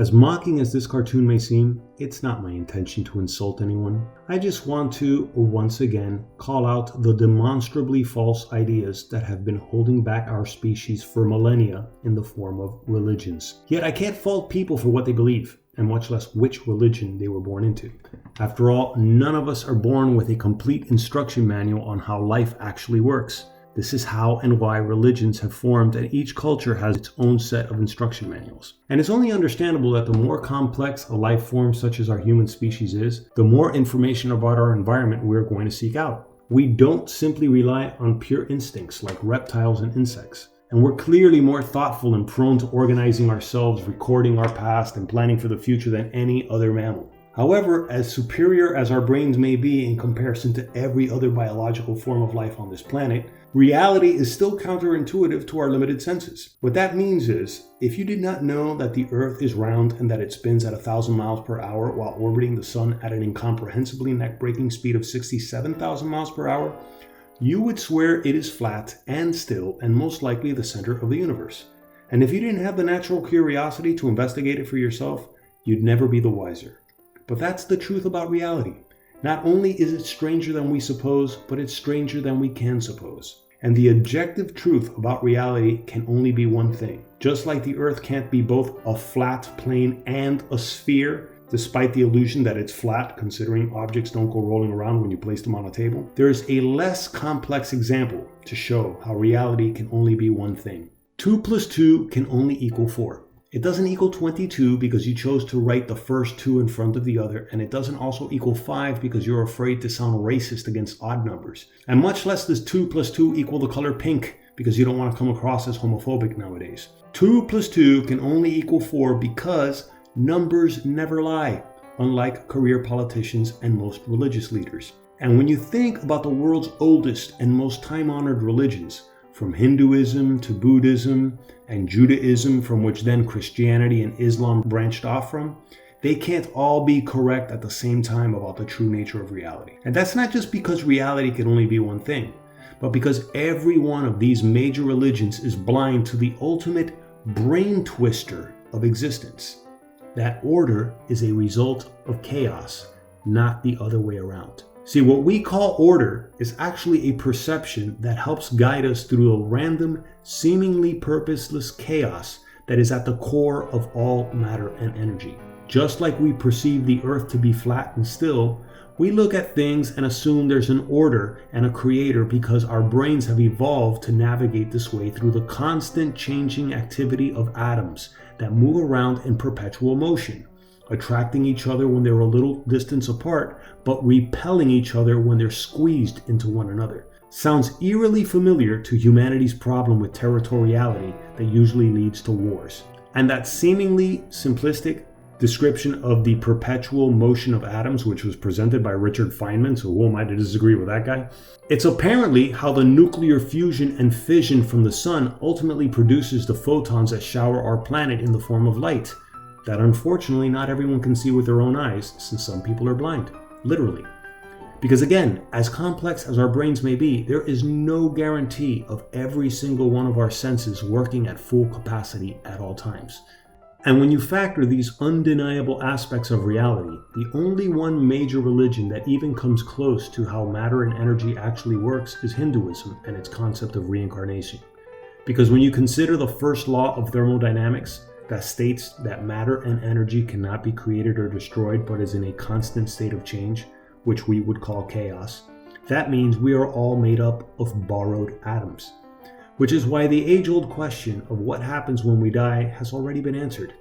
As mocking as this cartoon may seem, it's not my intention to insult anyone. I just want to, once again, call out the demonstrably false ideas that have been holding back our species for millennia in the form of religions. Yet I can't fault people for what they believe, and much less which religion they were born into. After all, none of us are born with a complete instruction manual on how life actually works. This is how and why religions have formed, and each culture has its own set of instruction manuals. And it's only understandable that the more complex a life form such as our human species is, the more information about our environment we're going to seek out. We don't simply rely on pure instincts like reptiles and insects. And we're clearly more thoughtful and prone to organizing ourselves, recording our past, and planning for the future than any other mammal. However, as superior as our brains may be in comparison to every other biological form of life on this planet, reality is still counterintuitive to our limited senses. What that means is, if you did not know that the Earth is round and that it spins at 1,000 miles per hour while orbiting the Sun at an incomprehensibly neck-breaking speed of 67,000 miles per hour, you would swear it is flat and still and most likely the center of the universe. And if you didn't have the natural curiosity to investigate it for yourself, you'd never be the wiser. But that's the truth about reality. Not only is it stranger than we suppose, but it's stranger than we can suppose. And the objective truth about reality can only be one thing. Just like the Earth can't be both a flat plane and a sphere, despite the illusion that it's flat, considering objects don't go rolling around when you place them on a table, there is a less complex example to show how reality can only be one thing. 2 plus 2 can only equal 4. It doesn't equal 22 because you chose to write the first 2 in front of the other, and it doesn't also equal 5 because you're afraid to sound racist against odd numbers. And much less does 2 plus 2 equal the color pink because you don't want to come across as homophobic nowadays. 2 plus 2 can only equal 4 because numbers never lie, unlike career politicians and most religious leaders. And when you think about the world's oldest and most time-honored religions, from Hinduism to Buddhism and Judaism, from which then Christianity and Islam branched off from, they can't all be correct at the same time about the true nature of reality. And that's not just because reality can only be one thing, but because every one of these major religions is blind to the ultimate brain twister of existence. That order is a result of chaos, not the other way around. See, what we call order is actually a perception that helps guide us through a random, seemingly purposeless chaos that is at the core of all matter and energy. Just like we perceive the Earth to be flat and still, we look at things and assume there's an order and a creator because our brains have evolved to navigate this way through the constant changing activity of atoms that move around in perpetual motion, attracting each other when they're a little distance apart, but repelling each other when they're squeezed into one another. Sounds eerily familiar to humanity's problem with territoriality that usually leads to wars. And that seemingly simplistic description of the perpetual motion of atoms, which was presented by Richard Feynman, so who am I to disagree with that guy? It's apparently how the nuclear fusion and fission from the sun ultimately produces the photons that shower our planet in the form of light, that unfortunately not everyone can see with their own eyes, since some people are blind, literally. Because again, as complex as our brains may be, there is no guarantee of every single one of our senses working at full capacity at all times. And when you factor these undeniable aspects of reality, the only one major religion that even comes close to how matter and energy actually works is Hinduism and its concept of reincarnation. Because when you consider the first law of thermodynamics, that states that matter and energy cannot be created or destroyed but is in a constant state of change, which we would call chaos, that means we are all made up of borrowed atoms. Which is why the age-old question of what happens when we die has already been answered.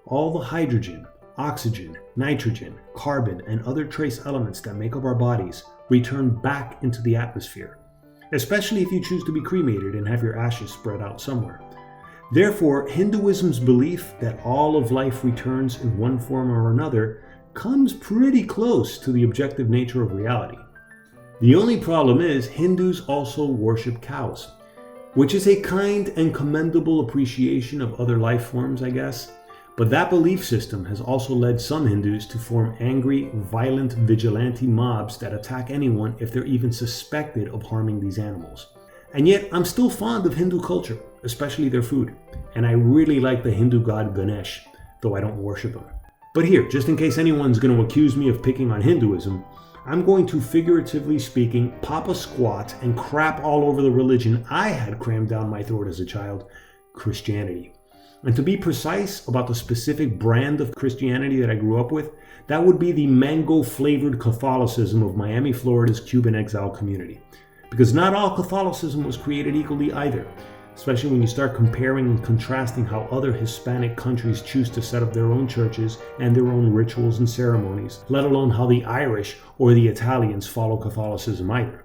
All the hydrogen, oxygen, nitrogen, carbon, and other trace elements that make up our bodies return back into the atmosphere, especially if you choose to be cremated and have your ashes spread out somewhere. Therefore, Hinduism's belief that all of life returns in one form or another comes pretty close to the objective nature of reality. The only problem is Hindus also worship cows, which is a kind and commendable appreciation of other life forms, I guess. But that belief system has also led some Hindus to form angry, violent, vigilante mobs that attack anyone if they're even suspected of harming these animals. And yet, I'm still fond of Hindu culture, especially their food. And I really like the Hindu god Ganesh. though I don't worship them. But here, just in case anyone's going to accuse me of picking on Hinduism, I'm going to, figuratively speaking, pop a squat and crap all over the religion I had crammed down my throat as a child, Christianity. And to be precise about the specific brand of Christianity that I grew up with, that would be the mango-flavored Catholicism of Miami, Florida's Cuban exile community. Because not all Catholicism was created equally either, especially when you start comparing and contrasting how other Hispanic countries choose to set up their own churches and their own rituals and ceremonies, let alone how the Irish or the Italians follow Catholicism either.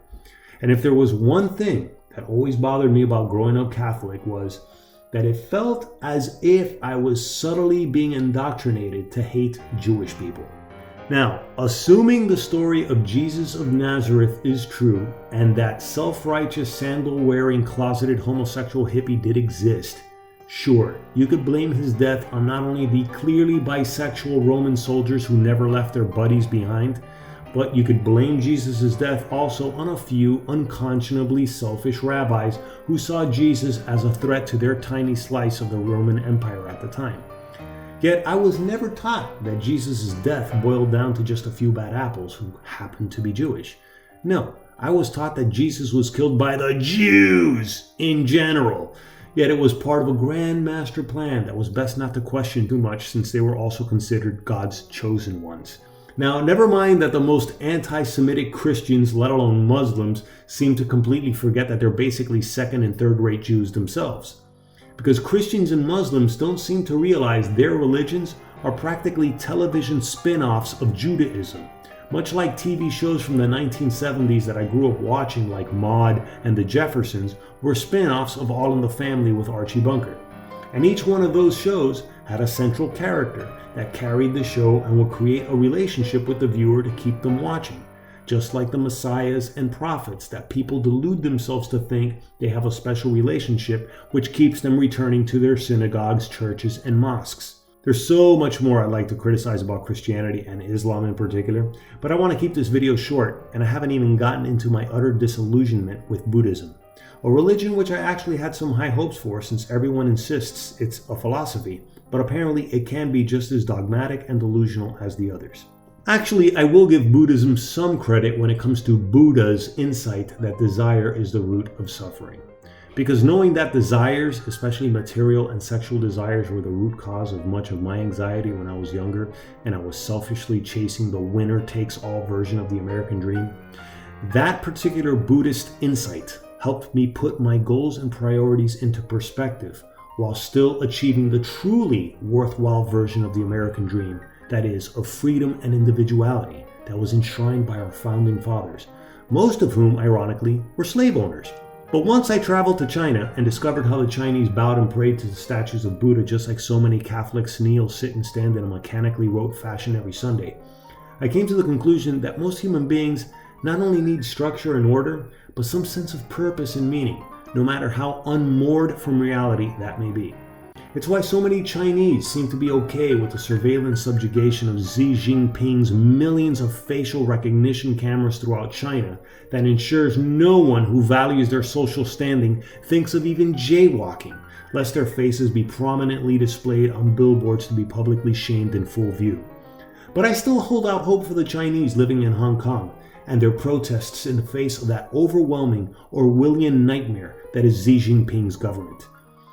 And if there was one thing that always bothered me about growing up Catholic was that it felt as if I was subtly being indoctrinated to hate Jewish people. Now, assuming the story of Jesus of Nazareth is true, and that self-righteous, sandal-wearing, closeted homosexual hippie did exist, sure, you could blame his death on not only the clearly bisexual Roman soldiers who never left their buddies behind, but you could blame Jesus' death also on a few unconscionably selfish rabbis who saw Jesus as a threat to their tiny slice of the Roman Empire at the time. Yet I was never taught that Jesus' death boiled down to just a few bad apples who happened to be Jewish. No, I was taught that Jesus was killed by the Jews in general. Yet it was part of a grand master plan that was best not to question too much, since they were also considered God's chosen ones. Now, never mind that the most anti-Semitic Christians, let alone Muslims, seem to completely forget that they're basically second and third-rate Jews themselves. Because Christians and Muslims don't seem to realize their religions are practically television spin-offs of Judaism, much like TV shows from the 1970s that I grew up watching, like Maude and The Jeffersons, were spin-offs of All in the Family with Archie Bunker. And each one of those shows had a central character that carried the show and would create a relationship with the viewer to keep them watching, just like the messiahs and prophets that people delude themselves to think they have a special relationship which keeps them returning to their synagogues, churches, and mosques. There's so much more I'd like to criticize about Christianity and Islam in particular, but I want to keep this video short, and I haven't even gotten into my utter disillusionment with Buddhism, a religion which I actually had some high hopes for, since everyone insists it's a philosophy, but apparently it can be just as dogmatic and delusional as the others. Actually, I will give Buddhism some credit when it comes to Buddha's insight that desire is the root of suffering. Because knowing that desires, especially material and sexual desires, were the root cause of much of my anxiety when I was younger and I was selfishly chasing the winner-takes-all version of the American dream, that particular Buddhist insight helped me put my goals and priorities into perspective while still achieving the truly worthwhile version of the American dream, that is, of freedom and individuality that was enshrined by our founding fathers, most of whom, ironically, were slave owners. But once I traveled to China and discovered how the Chinese bowed and prayed to the statues of Buddha just like so many Catholics kneel, sit, and stand in a mechanically rote fashion every Sunday, I came to the conclusion that most human beings not only need structure and order, but some sense of purpose and meaning, no matter how unmoored from reality that may be. It's why so many Chinese seem to be okay with the surveillance subjugation of Xi Jinping's millions of facial recognition cameras throughout China that ensures no one who values their social standing thinks of even jaywalking, lest their faces be prominently displayed on billboards to be publicly shamed in full view. But I still hold out hope for the Chinese living in Hong Kong and their protests in the face of that overwhelming Orwellian nightmare that is Xi Jinping's government.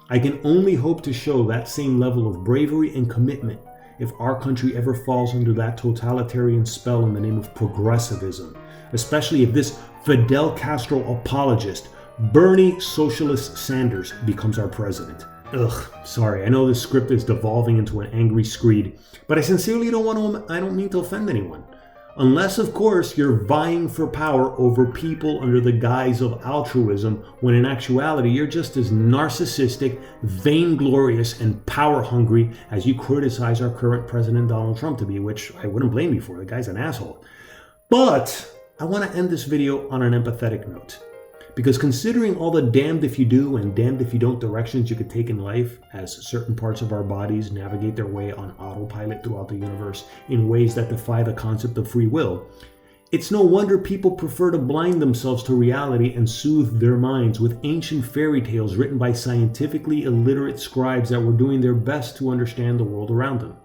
I can only hope to show that same level of bravery and commitment if our country ever falls under that totalitarian spell in the name of progressivism, especially if this Fidel Castro apologist, Bernie Socialist Sanders, becomes our president. Sorry, I know this script is devolving into an angry screed, but I sincerely don't mean to offend anyone. Unless, of course, you're vying for power over people under the guise of altruism, when in actuality you're just as narcissistic, vainglorious, and power-hungry as you criticize our current president Donald Trump to be, which I wouldn't blame you for. The guy's an asshole. But I want to end this video on an empathetic note. Because considering all the damned if you do and damned if you don't directions you could take in life, as certain parts of our bodies navigate their way on autopilot throughout the universe in ways that defy the concept of free will, It's no wonder people prefer to blind themselves to reality and soothe their minds with ancient fairy tales written by scientifically illiterate scribes that were doing their best to understand the world around them.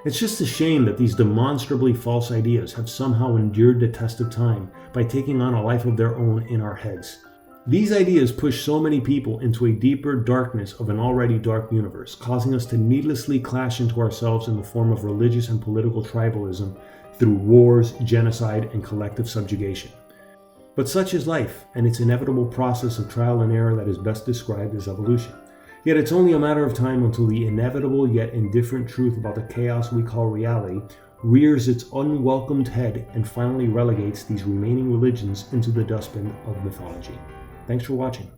It's just a shame that these demonstrably false ideas have somehow endured the test of time by taking on a life of their own in our heads. These ideas push so many people into a deeper darkness of an already dark universe, causing us to needlessly clash into ourselves in the form of religious and political tribalism through wars, genocide, and collective subjugation. But such is life, and its inevitable process of trial and error that is best described as evolution. Yet it's only a matter of time until the inevitable yet indifferent truth about the chaos we call reality rears its unwelcomed head and finally relegates these remaining religions into the dustbin of mythology. Thanks for watching.